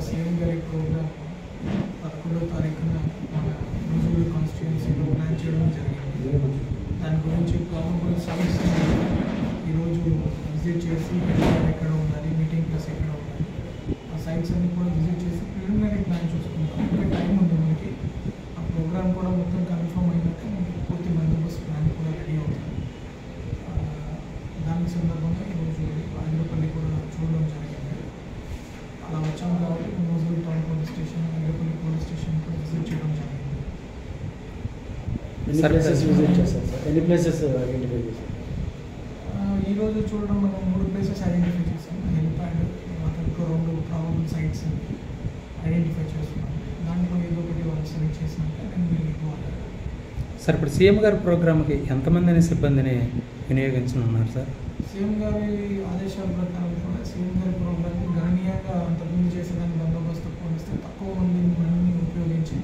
CM గారి programme 11వ తారీఖున మన నూజివీడు కాన్స్టిట్యుయెన్సీలో ప్లాన్ చేయడం జరిగింది. దాని గురించి ప్రాబబుల్ సైట్స్ ఈరోజు విజిట్ చేసి ఎక్కడ ఉండాలి, మీటింగ్ ప్లేస్ ఎక్కడ ఉండాలి, ఆ సైట్స్ అన్ని కూడా విజిట్ చేసి ప్రిలిమినరీ ప్లాన్ చూసుకుంటాం. ఇంకా టైం ఉంది మనకి. ఆ ప్రోగ్రామ్ కూడా మొత్తం కన్ఫర్మ్ అయినాక మనకి పూర్తి బందోబస్తు ప్లాన్ కూడా రెడీ అవుతుంది. దాని సందర్భంగా ఈరోజు ఆగిరపల్లి కూడా చూడడం జరిగింది. అలా వచ్చాము కాబట్టి Nuzvid town police station, Agiripalli police station కూడా విజిట్ చేయడం జరిగింది. ఎన్ని ప్లేసెస్ ఐడెంటిఫై చేశారు? ఈరోజు చూడడం మనం 3 ప్లేసెస్ ఐడెంటిఫై చేసాం. హెలిప్యాడ్, ఇంకో 2 ప్రాబబుల్ సైట్స్ ఐడెంటిఫై చేస్తున్నాం. దాంట్లో ఏదో ఒకటి వాళ్ళు సెలెక్ట్ చేసినాక నేను ఇవ్వాలి. సార్, ఇప్పుడు సీఎం గారి ప్రోగ్రామ్కి ఎంతమందిని సిబ్బందిని వినియోగించనున్నారు సార్? సీఎం గారి ఆదేశాల ప్రకారం కూడా సీఎం గారి ప్రోగ్రామ్కి గణనీయంగా అంతకుముందు చేసేదాన్ని బందోబస్తు పోలిస్తే తక్కువ మందిని ఉపయోగించి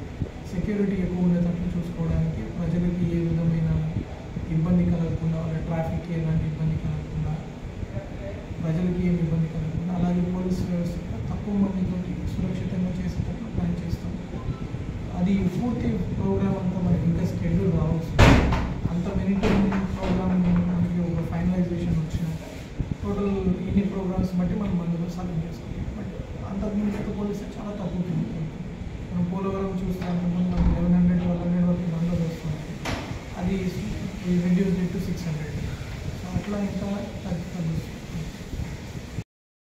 సెక్యూరిటీ ఎక్కువ ఉండేటట్లు చూసుకోవడానికి, ప్రజలకి ఏ విధమైన ఇబ్బంది కలగకుండా, వాళ్ళ ట్రాఫిక్కి ఎలాంటి ఇబ్బంది కలగకుండా, ప్రజలకి ఏమి ఇబ్బంది కలగకుండా, అలాగే పోలీస్ వ్యవస్థ తక్కువ మందితో సురక్షితంగా చేసేటట్లు ప్లాన్ చేస్తాం. అది పూర్తి ప్రోగ్రామ్ అంతా మనకి ఇంకా షెడ్యూల్ రావచ్చు. అంత మెనిటైన్ ప్రోగ్రామ్ మనకి ఒక ఫైనలైజేషన్ వచ్చినాక టోటల్ ఇన్ని ప్రోగ్రామ్స్ బట్టి మనం బందోబస్తు సాధన చేసుకోవాలి. బట్ అంతకుముందు పోలిస్తే చాలా తక్కువ ఉంటుంది. మనం పోలవరం చూస్తే అంతకుముందు మనం 1100-1200 వరకు బందోబస్తు ఉంది. అది రెడ్యూస్ టు 600. సో అట్లా ఇంకా తగ్గుతుంది.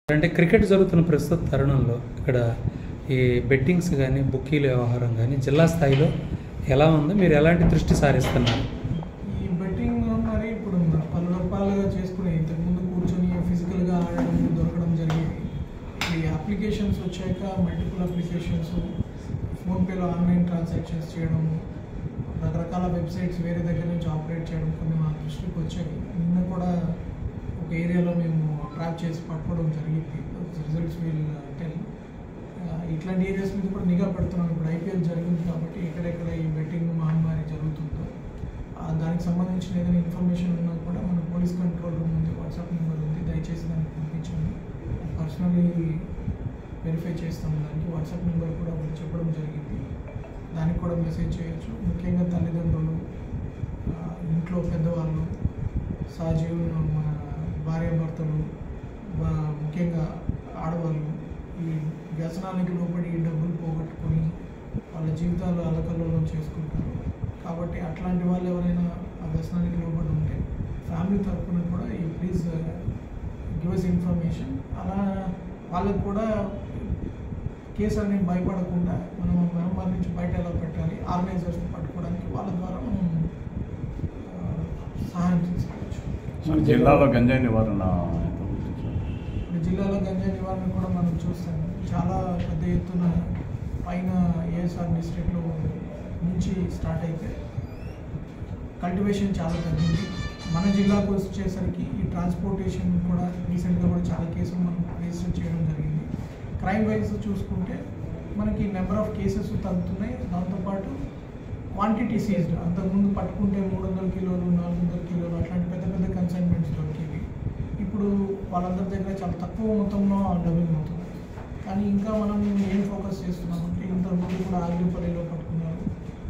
అంటే క్రికెట్ జరుగుతున్న ప్రస్తుత తరుణంలో ఇక్కడ ఈ బెట్టింగ్స్ కానీ, బుక్కీల వ్యవహారం కానీ జిల్లా స్థాయిలో ఎలా ఉందో, మీరు ఎలాంటి దృష్టి సారిస్తున్నారు? ఈ బెట్టింగ్ మరి ఇప్పుడు పలు రూపాయలుగా చేసుకునే, ఇంతకుముందు కూర్చొని ఫిజికల్గా ఆడడం దొరకడం జరిగేది. ఈ అప్లికేషన్స్ వచ్చాక మల్టిపుల్ అప్లికేషన్స్, ఫోన్పేలో ఆన్లైన్ ట్రాన్సాక్షన్స్ చేయడం, రకరకాల వెబ్సైట్స్ వేరే దగ్గర నుంచి ఆపరేట్ చేయడం కొన్ని మా దృష్టికి వచ్చాయి. నిన్న కూడా ఒక ఏరియాలో మేము ట్రాప్ చేసి పట్టుకోవడం జరిగింది. Results will tell. ఇట్లాంటి ఏరియాస్ మీద కూడా నిఘా పెడుతున్నాం. ఇప్పుడు ఐపీఎల్ జరిగింది కాబట్టి ఎక్కడెక్కడ ఈ బెట్టింగ్ మహమ్మారి జరుగుతుందో దానికి సంబంధించిన ఏదైనా ఇన్ఫర్మేషన్ ఉన్నా కూడా మన పోలీస్ కంట్రోల్ రూమ్ ఉంది, వాట్సాప్ నెంబర్ ఉంది, దయచేసి దానికి పంపించండి. పర్సనలీ వెరిఫై చేస్తాము. దానికి వాట్సాప్ నెంబర్ కూడా చెప్పడం జరిగింది. దానికి కూడా మెసేజ్ చేయొచ్చు. ముఖ్యంగా తల్లిదండ్రులు, ఇంట్లో పెద్దవాళ్ళు, సహజీవులు, మన భార్యాభర్తలు, ముఖ్యంగా ఆడవాళ్ళు ఈ వ్యసనానికి లోపడి డబ్బులు పోగొట్టుకొని వాళ్ళ జీవితాలు అలకల్లోలం చేసుకుంటారు. కాబట్టి అట్లాంటి వాళ్ళు ఎవరైనా ఆ వ్యసనానికి లోపడి ఉంటే ఫ్యామిలీ తరఫున కూడా ఈ ప్లీజ్ గివ్ అస్ ఇన్ఫర్మేషన్. అలా వాళ్ళకు కూడా కేసు అనేది భయపడకుండా మనం మహమ్మారి నుంచి బయట ఎలా పెట్టాలి, ఆర్గనైజర్స్ని పట్టుకోవడానికి వాళ్ళ ద్వారా మనం సహాయం తీసుకోవచ్చు. జిల్లాలో గంజాయి నివారణ, ఇప్పుడు జిల్లాలో గంజాయి నివారణ కూడా మనం చూస్తాం. చాలా పెద్ద ఎత్తున పైన ఏఎస్ఆర్ డిస్ట్రిక్ట్లో నుంచి స్టార్ట్ అయితే కల్టివేషన్ చాలా తగ్గింది. మన జిల్లాకు వచ్చేసరికి ఈ ట్రాన్స్పోర్టేషన్ కూడా రీసెంట్గా కూడా చాలా కేసులు మనం రిజిస్టర్ చేయడం జరిగింది. క్రైమ్ వైజ్ చూసుకుంటే మనకి నెంబర్ ఆఫ్ కేసెస్ తగ్గుతున్నాయి. దాంతోపాటు క్వాంటిటీ సీజ్డ్, అంతకుముందు పట్టుకుంటే 300 కిలోలు 400 కిలోలు అట్లాంటి పెద్ద పెద్ద కన్సైన్మెంట్స్ దొరికేవి. ఇప్పుడు వాళ్ళందరి దగ్గర చాలా తక్కువ మొత్తంలో డబ్బింగ్ అవుతుంది. కానీ ఇంకా మనం ఏం ఫోకస్ చేస్తున్నామంటే, ఇంతకుముందు కూడా ఆగిరిపల్లిలో పట్టుకున్నారు,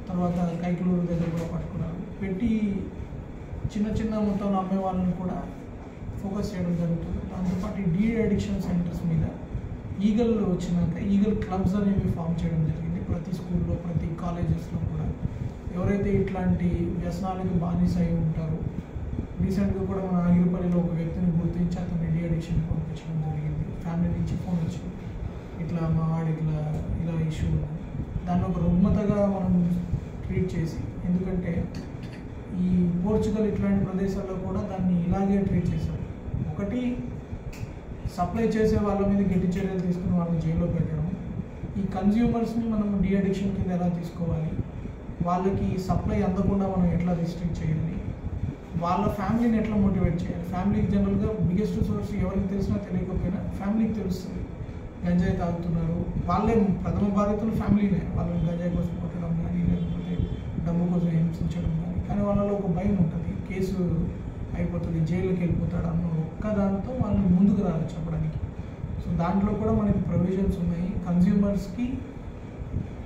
తర్వాత కైకలూరు దగ్గర కూడా పట్టుకున్నారు. పెట్టి చిన్న చిన్న మొత్తంలో అమ్మే వాళ్ళని కూడా ఫోకస్ చేయడం జరుగుతుంది. దాంతోపాటు ఈ డీ అడిక్షన్ సెంటర్స్ మీద ఈగల్ వచ్చినాక ఈగల్ క్లబ్స్ అనేవి ఫామ్ చేయడం జరిగింది. ప్రతి స్కూల్లో, ప్రతి కాలేజెస్లో కూడా ఎవరైతే ఇట్లాంటి వ్యసనాలకు బానిస అయి ఉంటారో, రీసెంట్గా కూడా మన ఆగిరిపల్లిలో ఒక వ్యక్తిని గుర్తించి అతను డీ అడిక్షన్ పంపించడం జరిగింది. ఫ్యామిలీ నుంచి ఫోన్ వచ్చింది, ఇట్లా మా వాడు ఇలా ఇష్యూ ఉంది. దాన్ని ఒక రుగ్మతగా మనం ట్రీట్ చేసి, ఎందుకంటే ఈ పోర్చుగల్ ఇట్లాంటి ప్రదేశాల్లో కూడా దాన్ని ఇలాగే ట్రీట్ చేశారు. ఒకటి, సప్లై చేసే వాళ్ళ మీద గట్టి చర్యలు తీసుకుని వాళ్ళని జైల్లో పెట్టడం. ఈ కన్జ్యూమర్స్ని మనం డీ అడిక్షన్ కింద ఎలా తీసుకోవాలి, వాళ్ళకి సప్లై అందకుండా మనం ఎట్లా రిస్ట్రిక్ట్ చేయాలి, వాళ్ళ ఫ్యామిలీని ఎట్లా మోటివేట్ చేయాలి. ఫ్యామిలీకి జనరల్గా బిగ్గెస్ట్ సోర్స్ ఎవరికి తెలిసినా తెలియకపోయినా ఫ్యామిలీకి తెలుస్తుంది గంజాయి తాగుతున్నారు. వాళ్ళే ప్రథమ బాధితులు ఫ్యామిలీనే. వాళ్ళని గంజాయి కోసం కొట్టడం కానీ, లేకపోతే డబ్బు కోసం హింసించడం కానీ. కానీ వాళ్ళలో ఒక భయం ఉంటుంది, కేసు అయిపోతుంది, జైలుకి వెళ్ళిపోతాడు అన్న ఒక్క దాంతో వాళ్ళు ముందుకు రావాలి చెప్పడానికి. సో దాంట్లో కూడా మనకి ప్రొవిజన్స్ ఉన్నాయి. కన్జ్యూమర్స్కి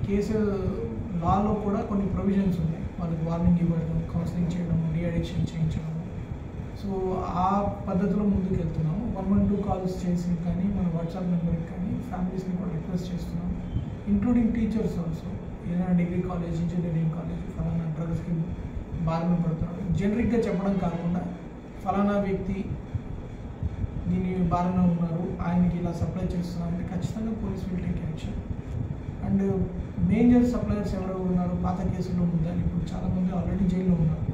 కేసు లాలో కూడా కొన్ని ప్రొవిజన్స్ ఉన్నాయి. వాళ్ళకి వార్నింగ్ ఇవ్వడం, కౌన్సిలింగ్ చేయడం, డీఅడిక్షన్ చేయించడం. సో ఆ పద్ధతిలో ముందుకు వెళ్తున్నాము. 112 కాల్స్ చేసి కానీ మన వాట్సాప్ నెంబర్కి కానీ ఫ్యామిలీస్ని కూడా రిక్వెస్ట్ చేస్తున్నాము, ఇంక్లూడింగ్ టీచర్స్ ఆల్సో. ఏదైనా డిగ్రీ కాలేజ్, ఇంజనీరింగ్ కాలేజ్ ఫలానా డ్రగ్స్కి బారిన పడుతున్నాడు జనరిక్గా చెప్పడం కాకుండా ఫలానా వ్యక్తి దీని బారిన ఉన్నారు, ఆయనకి ఇలా సప్లై చేస్తున్నారు అంటే ఖచ్చితంగా police will take action. And major suppliers ఎవరెవరు ఉన్నారు, పాత కేసుల్లో ఉందని ఇప్పుడు చాలామంది ఆల్రెడీ జైల్లో ఉన్నారు,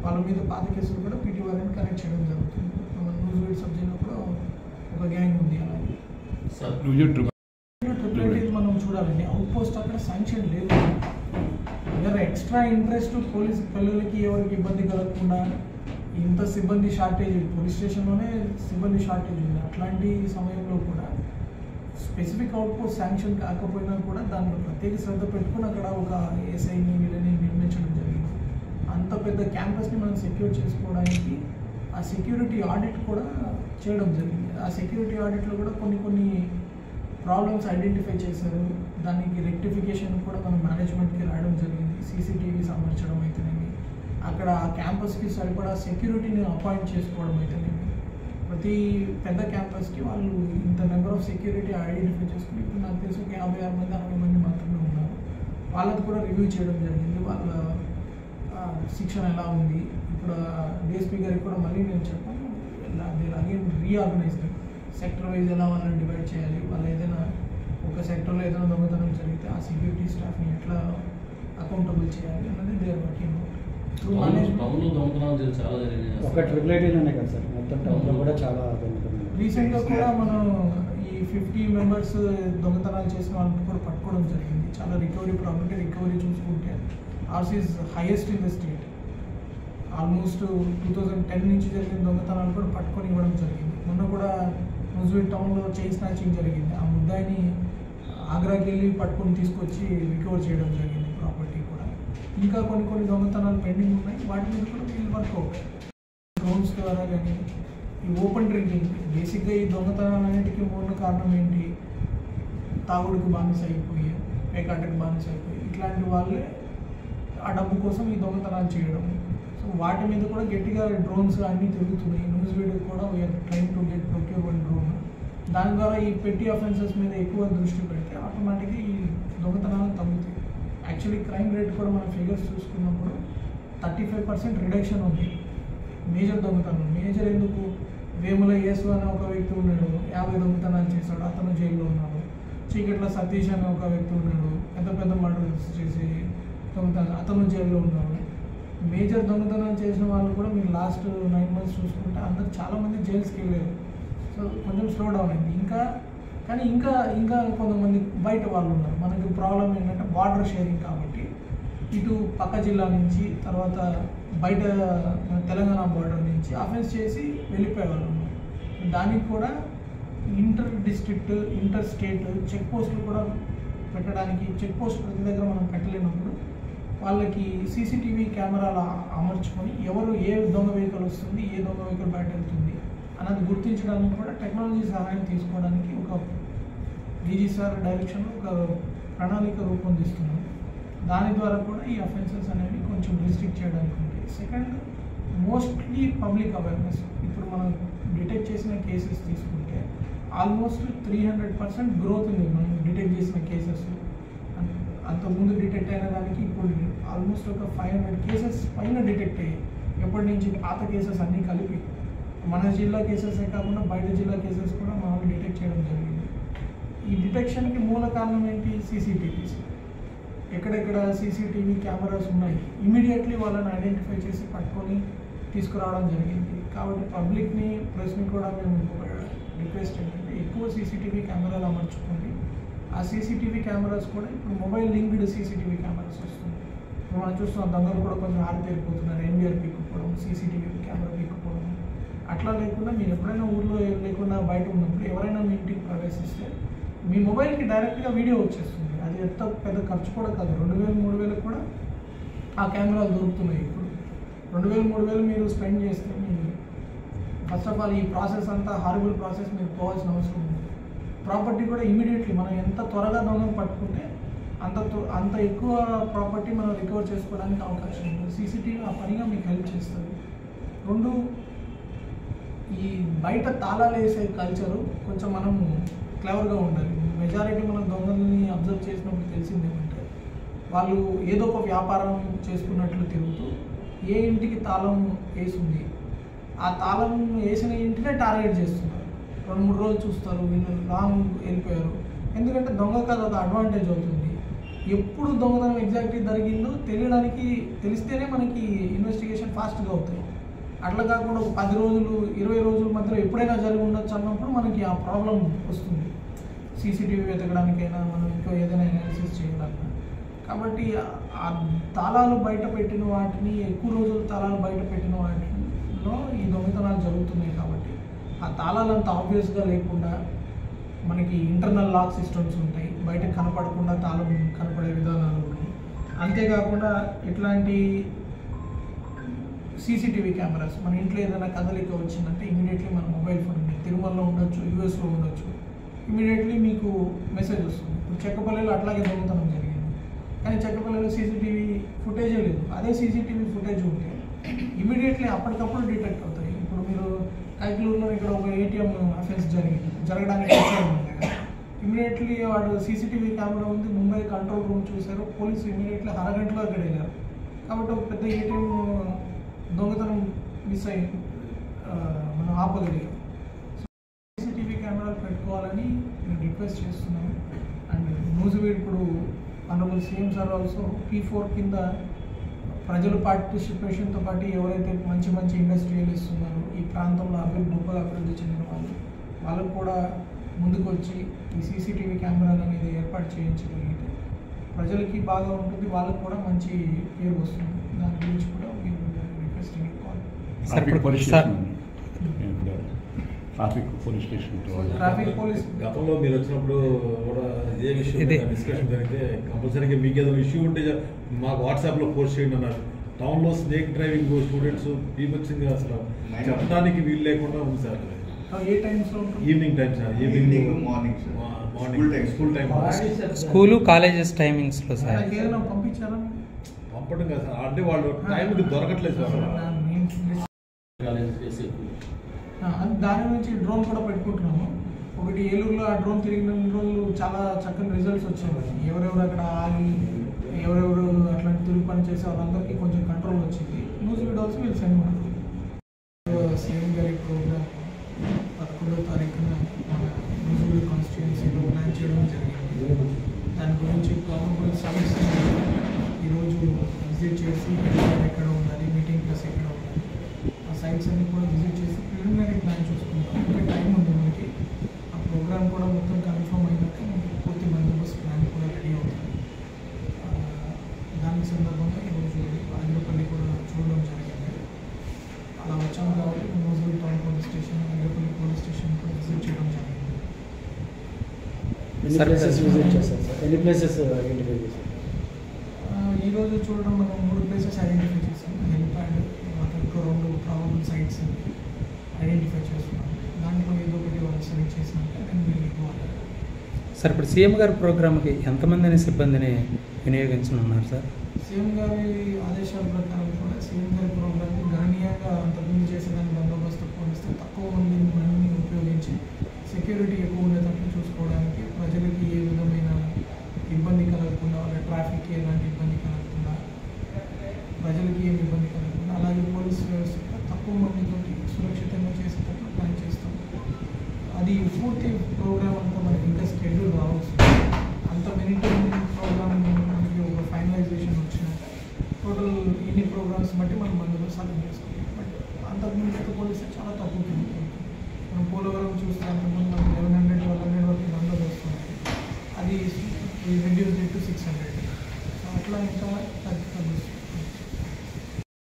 వాళ్ళ మీద పాత కేసులు కూడా పీటీ వారిని కనెక్ట్ చేయడం జరుగుతుంది. మన న్యూస్ సబ్జెక్ట్లో కూడా ఒక గ్యాంగ్ ఉంది. అలాగే ట్రిపుల్ మనం చూడాలండి, అవుట్ పోస్ట్ అక్కడ శాంక్షన్ లేదు. ఏదైనా ఎక్స్ట్రా ఇంట్రెస్ట్ పోలీస్ పిల్లలకి ఎవరికి ఇబ్బంది కలగకుండా ఇంత సిబ్బంది షార్టేజ్, పోలీస్ స్టేషన్లోనే సిబ్బంది షార్టేజ్ ఉంది. అట్లాంటి సమయంలో కూడా స్పెసిఫిక్ అవుట్ పోస్ట్ శాంక్షన్ కాకపోయినా కూడా దాంట్లో ప్రత్యేక శ్రద్ధ పెట్టుకుని అక్కడ ఒక ఏఎస్ఐని వీళ్ళని నిర్మించడం జరిగింది. అంత పెద్ద క్యాంపస్ని మనం సెక్యూర్ చేసుకోవడానికి ఆ సెక్యూరిటీ ఆడిట్ కూడా చేయడం జరిగింది. ఆ సెక్యూరిటీ ఆడిట్లో కూడా కొన్ని ప్రాబ్లమ్స్ ఐడెంటిఫై చేశారు. దానికి రెక్టిఫికేషన్ కూడా మనం మేనేజ్మెంట్కి రాయడం జరిగింది. సీసీటీవీస్ అమర్చడం అయితేనేమి, అక్కడ ఆ క్యాంపస్కి సరిపడా సెక్యూరిటీని అపాయింట్ చేసుకోవడం అయితేనేమి, ప్రతి పెద్ద క్యాంపస్కి వాళ్ళు ఇంత నెంబర్ ఆఫ్ సెక్యూరిటీ ఐడెంటిఫై చేసుకుని ఇప్పుడు నాకు తెలిసి ఒక 56 మంది 60 మంది మాత్రమే ఉన్నారు. వాళ్ళది కూడా రివ్యూ చేయడం జరిగింది. వాళ్ళ శిక్షణ ఎలా ఉంది. ఇప్పుడు డిఎస్పీ గారికి కూడా మళ్ళీ నేను చెప్పాను, అగైన్ రీఆర్గనైజ్ సెక్టర్ వైజ్ ఎలా వాళ్ళని డివైడ్ చేయాలి, వాళ్ళు ఏదైనా ఒక సెక్టర్లో ఏదైనా దొంగతనం జరిగితే ఆ సెక్యూరిటీ స్టాఫ్ని ఎట్లా అకౌంటబుల్ చేయాలి అన్నది దే ఆర్ వర్కింగ్ ఒక ట్రిపుల్ ఐటీలోనే కదా సార్, మొత్తం టౌన్లో కూడా చాలా దొంగతనాలు. రీసెంట్గా కూడా మనం ఈ 50 మెంబర్స్ దొంగతనాలు చేసిన వాళ్ళని కూడా పట్టుకోవడం జరిగింది. చాలా ప్రాపర్టీ రికవరీ చూసుకుంటే ours is highest in the state. Almost 2010 నుంచి జరిగిన దొంగతనాలు కూడా పట్టుకొని ఇవ్వడం జరిగింది. మొన్న కూడా నూజివీడ్ టౌన్లో చైన్ స్నాచింగ్ జరిగింది. ఆ ముద్దాయిని ఆగ్రాకి వెళ్ళి పట్టుకొని తీసుకొచ్చి రికవర్ చేయడం జరిగింది ప్రాపర్టీ కూడా. ఇంకా కొన్ని దొంగతనాలు పెండింగ్ ఉన్నాయి, వాటి మీద కూడా వీళ్ళు వర్క్ అవుతాయి. డ్రోన్స్ ద్వారా కానీ ఈ ఓపెన్ డ్రింకింగ్, బేసిక్గా ఈ దొంగతనాలన్నిటికీ మూల కారణం ఏంటి, తాగుడుకు బానిస అయిపోయి, పేకాటకు బానిస అయిపోయి ఇట్లాంటి వాళ్ళే ఆ డబ్బు కోసం ఈ దొంగతనాలు చేయడం. సో వాటి మీద కూడా గట్టిగా డ్రోన్స్ అన్నీ తిరుగుతున్నాయి. న్యూస్ వీడియో కూడా we are trying to get procurement drone. దాని ద్వారా ఈ పెట్టి అఫెన్సెస్ మీద ఎక్కువ దృష్టి పెడితే ఆటోమేటిక్గా ఈ దొంగతనాలు తగ్గుతాయి. యాక్చువల్లీ క్రైమ్ రేట్ కూడా మన ఫిగర్స్ చూసుకున్నప్పుడు 35% రిడక్షన్ ఉంది మేజర్ దొంగతనం. మేజర్ ఎందుకు, వేముల యేసు అనే ఒక వ్యక్తి ఉన్నాడు, 50 దొంగతనాలు చేశాడు, అతను జైల్లో ఉన్నాడు. చీకట్ల సతీష్ అనే ఒక వ్యక్తి ఉన్నాడు, పెద్ద మర్డర్స్ చేసి దొంగతనం, అతను జైల్లో ఉన్నాడు. మేజర్ దొంగతనం చేసిన వాళ్ళు కూడా మీరు లాస్ట్ 9 months చూసుకుంటే అందరు చాలామంది జైల్స్కి వెళ్ళారు. సో కొంచెం స్లో డౌన్ అయింది. ఇంకా కొంతమంది బయట వాళ్ళు ఉన్నారు. మనకి ప్రాబ్లం ఏంటంటే బార్డర్ షేరింగ్ కాబట్టి ఇటు పక్క జిల్లా నుంచి తర్వాత బయట తెలంగాణ బార్డర్ నుంచి అఫెన్స్ చేసి వెళ్ళిపోయే వాళ్ళు ఉన్నారు. దానికి కూడా inter district, inter state check పోస్టులు కూడా పెట్టడానికి, చెక్ పోస్ట్ ప్రతి దగ్గర మనం పెట్టలేనప్పుడు వాళ్ళకి సీసీటీవీ కెమెరాలు అమర్చుకొని ఎవరు ఏ దొంగ వెహికల్ వస్తుంది, ఏ దొంగ వెహికల్ బయట వెళ్తుంది అన్నది గుర్తించడానికి కూడా టెక్నాలజీ సహాయం తీసుకోవడానికి ఒక డీజీ సార్ డైరెక్షన్లో ఒక ప్రణాళిక రూపొందిస్తున్నాం. దాని ద్వారా కూడా ఈ అఫెన్సెస్ అనేవి కొంచెం రిస్ట్రిక్ట్ చేయడానికి ఉంటాయి. Second, mostly public awareness. ఇప్పుడు మనం డిటెక్ట్ చేసిన కేసెస్ తీసుకుంటే ఆల్మోస్ట్ 300% గ్రోత్ ఉంది మనం డిటెక్ట్ చేసిన కేసెస్. అంతకుముందు డిటెక్ట్ అయిన దానికి ఇప్పుడు ఆల్మోస్ట్ ఒక 500 కేసెస్ పైన డిటెక్ట్ అయ్యాయి. ఎప్పటి నుంచి పాత కేసెస్ అన్నీ కలిపి మన జిల్లా కేసెసే కాకుండా బయట జిల్లా కేసెస్ కూడా మనం డిటెక్ట్ చేయడం జరిగింది. ఈ డిటెక్షన్కి మూల కారణం ఏంటి, సీసీటీవీస్. ఎక్కడెక్కడ సీసీటీవీ కెమెరాస్ ఉన్నాయి ఇమీడియట్లీ వాళ్ళని ఐడెంటిఫై చేసి పట్టుకొని తీసుకురావడం జరిగింది. కాబట్టి పబ్లిక్ని, ప్రెస్ని కూడా మేము రిక్వెస్ట్ ఏంటంటే ఎక్కువ సీసీటీవీ కెమెరాలు అమర్చుకోండి. ఆ సీసీటీవీ కెమెరాస్ కూడా ఇప్పుడు మొబైల్ లింక్డ్ సీసీటీవీ కెమెరాస్ వస్తుంది. ఇప్పుడు మనం చూస్తున్నాం దొంగలు కూడా కొంచెం ఆరితేరిపోతున్నారు. ఎన్బిఆర్ పీక్కుపోవడం, సీసీటీవీ కెమెరా పీక్కుపోవడం. అట్లా లేకుండా మీరు ఎప్పుడైనా ఊళ్ళో లేకుండా బయట ఉన్నప్పుడు ఎవరైనా మీ ఇంటికి ప్రవేశిస్తే మీ మొబైల్కి డైరెక్ట్గా వీడియో వచ్చేస్తుంది. అది ఎంత పెద్ద ఖర్చు కూడా కాదు. 2000, 3000 కూడా ఆ కెమెరాలు దొరుకుతున్నాయి. ఇప్పుడు 2000, 3000 మీరు స్పెండ్ చేస్తే మీరు ఫస్ట్ ఆఫ్ ఆల్ ఈ ప్రాసెస్ అంతా హారబుల్ ప్రాసెస్ మీరు పోవాల్సిన అవసరం ఉంది. ప్రాపర్టీ కూడా ఇమీడియట్లీ మనం ఎంత త్వరగా దొంగను పట్టుకుంటే అంత ఎక్కువ ప్రాపర్టీ మనం రికవర్ చేసుకోవడానికి అవకాశం ఉంటుంది. సీసీటీవీ ఆ పనిగా మీకు హెల్ప్ చేస్తుంది. 2, ఈ బయట తాళాలు వేసే కల్చరు కొంచెం మనం క్లవర్గా ఉండాలి. మెజారిటీ మనం దొంగల్ని అబ్జర్వ్ చేసినప్పుడు తెలిసింది ఏమంటే వాళ్ళు ఏదో ఒక వ్యాపారం చేసుకున్నట్లు తిరుగుతూ ఏ ఇంటికి తాళం వేసింది ఆ తాళం వేసిన ఇంటినే టార్గెట్ చేస్తున్నారు. 2-3 రోజులు చూస్తారు, వీళ్ళు లాంగ్ వెళ్ళిపోయారు. ఎందుకంటే దొంగ కాదు, అది అడ్వాంటేజ్ అవుతుంది. ఎప్పుడు దొంగతనం ఎగ్జాక్ట్లీ జరిగిందో తెలిస్తేనే మనకి ఇన్వెస్టిగేషన్ ఫాస్ట్గా అవుతాయి. అట్లా కాకుండా ఒక 10 రోజులు 20 రోజుల మధ్యలో ఎప్పుడైనా జరిగి ఉండొచ్చు అన్నప్పుడు మనకి ఆ ప్రాబ్లం వస్తుంది. సీసీటీవీ వెతకడానికైనా మనం ఇంకా ఏదైనా అనాలిసిస్ చేయాలన్నా. కాబట్టి ఆ తాళాలు బయట పెట్టిన వాటిని ఎక్కువ రోజులు తాళాలు బయట పెట్టిన వాటిలో ఈ దొంగతనాలు జరుగుతున్నాయి. కాబట్టి ఆ తాళాలు అంత ఆబ్వియస్గా లేకుండా మనకి ఇంటర్నల్ లాక్ సిస్టమ్స్ ఉంటాయి, బయటకు కనపడకుండా తాళం కనపడే విధానాలు ఉన్నాయి. అంతేకాకుండా ఇట్లాంటి సీసీటీవీ కెమెరాస్ మన ఇంట్లో ఏదైనా కదలిక వచ్చిందంటే ఇమీడియట్లీ మన మొబైల్ ఫోన్ తిరుమలలో ఉండొచ్చు, యూఎస్లో ఉండొచ్చు, ఇమీడియట్లీ మీకు మెసేజ్ వస్తుంది. ఇప్పుడు చెక్కపల్లిలో అట్లాగే దొంగతనం జరిగింది, కానీ చెక్కపల్లిలో సీసీటీవీ ఫుటేజే లేదు. అదే సీసీటీవీ ఫుటేజ్ ఉంటే ఇమీడియట్లీ అప్పటికప్పుడు డిటెక్ట్ అవుతాయి. ఇప్పుడు మీరు కైకలూరులో ఇక్కడ ఒక ఏటీఎం అఫెన్స్ జరగడానికి ఇమీడియట్లీ వాడు సీసీటీవీ కెమెరా ఉంది, ముంబై కంట్రోల్ రూమ్ చూశారు, పోలీసు ఇమీడియట్లీ అరగంటలో అక్కడ వెళ్ళారు. కాబట్టి ఒక పెద్ద ఏటీఎం దొంగతనం మిస్ అయ్యి మనం ఆపగలిగాం. సీసీటీవీ కెమెరాలు పెట్టుకోవాలని నేను రిక్వెస్ట్ చేస్తున్నాను. అండ్ నూజివీడ్ ఇప్పుడు honourable CM sir also P4 కింద ప్రజల పార్టిసిపేషన్తో పాటు ఎవరైతే మంచి మంచి ఇండస్ట్రియలిస్ట్ ఉన్నారో ఈ ప్రాంతంలో గొప్పగా అభివృద్ధి చెందిన వాళ్ళకు కూడా ముందుకు వచ్చి ఈ సీసీటీవీ కెమెరాలు అనేది ఏర్పాటు చేయించగలిగితే ప్రజలకి బాగా ఉంటుంది, వాళ్ళకు కూడా మంచి పేరు వస్తుంది. దాని గురించి కూడా మీరు రిక్వెస్టింగ్ ట్రాఫిక్ పోలీస్ గతంలో మీరు వచ్చినప్పుడు కూడా ఏ విషయం డిస్కషన్ జరిగితే కంపల్సరీగా మీకు ఏదైనా ఇష్యూ ఉంటే మాకు వాట్సాప్లో పోస్ట్ చేయండి అన్నారు. టౌన్లో స్నేక్ డ్రైవింగ్ స్టూడెంట్స్ బీభత్సంగా అసలు చెప్పడానికి వీలు లేకుండా ఉంది సార్. ఏ టైమ్స్లో? Evening time sir, evening morning school time, school colleges టైమింగ్స్లో సార్. ఏదైనా పంపించారా? పంపడం కదా సార్, అంటే వాళ్ళు టైంకి దొరకట్లేదు సార్. దాని నుంచి డ్రోన్ కూడా పెట్టుకుంటున్నాము. ఒకటి ఏలూరులో ఆ డ్రోన్ తిరిగిన రోజులు చాలా చక్కని రిజల్ట్స్ వచ్చాయి. ఎవరెవరు అక్కడ ఆగి ఎవరెవరు అట్లాంటి తిరుగు పని చేసే వాళ్ళందరికీ కొంచెం కంట్రోల్ వచ్చింది. నూజివీడ్ ఆల్సో వీళ్ళు సెండ్ ಮಾಡ್ತಾರೆ. సీఎం గారి ప్రోగ్రామ్ 11వ తారీఖున మన నూజివీడ్ కాన్స్టిట్యుయెన్సీలో ప్లాన్ చేయడం జరిగింది. దాని గురించి గవర్నమెంట్ సైట్స్ ఈరోజు విజిట్ చేసి ఎక్కడ ఉండాలి, మీటింగ్ ప్లేస్ ఎక్కడ ఉండాలి, ఆ సైట్స్ అన్ని కూడా విజిట్ చేసి ప్రిలిమినరీ ప్లాన్ చూసుకుంటాం. ఇంకా టైం ఉంది మనకి. ఆ ప్రోగ్రామ్ కూడా మొత్తం కన్ఫర్మ్ అయినాక మనకి పూర్తి బందోబస్తు ప్లాన్ కూడా రెడీ అవుతుంది. దాని సందర్భంగా ఈరోజు ఆగిరపల్లి కూడా చూడడం జరిగింది. అలా వచ్చాం కాబట్టి Nuzvid town police station, Agiripalli police station కూడా విజిట్ చేయడం జరిగింది. ఎన్ని ప్లేసెస్ ఐడెంటిఫై చేశారు? ఈరోజు చూడడం మనం 3 ప్లేసెస్ ఐడెంటిఫై చేసాం. హెలిప్యాడ్, ఇంకో 2 ప్రాబబుల్ సైట్స్ ఐడెంటిఫై చేస్తున్నాం. దాంట్లో ఏదో ఒకటి వాళ్ళు సెలెక్ట్ చేసినాక నేను వీళ్ళు ఇవ్వాలి. సార్ ఇప్పుడు సీఎం గారి ప్రోగ్రామ్కి ఎంతమందిని సిబ్బందిని వినియోగించనున్నారు సార్? సీఎం గారి ఆదేశాల ప్రకారం కూడా సీఎం గారి ప్రోగ్రామ్కి గణనీయంగా అంతకుముందు చేసేదాన్ని బందోబస్తు పోలిస్తే తక్కువ మందిని ఉపయోగించి సెక్యూరిటీ ఎక్కువ ఉండేటట్లు చూసుకోవడానికి, ప్రజలకి ఏ విధమైన ఇబ్బంది కలగకుండా, వాళ్ళ ట్రాఫిక్కి ఎలాంటి ఇబ్బంది కలగకుండా, ప్రజలకి ఏమి ఇబ్బంది కలగకుండా, అలాగే పోలీస్ వ్యవస్థ తక్కువ మందితో సురక్షితంగా చేసేటట్లు ప్లాన్ చేస్తాం. అది పూర్తి ప్రోగ్రామ్ అంతా మనకి ఇంకా షెడ్యూల్ రావచ్చు. అంత మెనిటరింగ్ ప్రోగ్రామ్ మనకి ఒక ఫైనలైజేషన్ వచ్చినాక టోటల్ ఇన్ని ప్రోగ్రామ్స్ బట్టి మనం బందోబస్తు సాధన చేసుకోవాలి. బట్ అంతకుముందు పోలిస్తే చాలా తక్కువ. మనం పోలవరం చూస్తే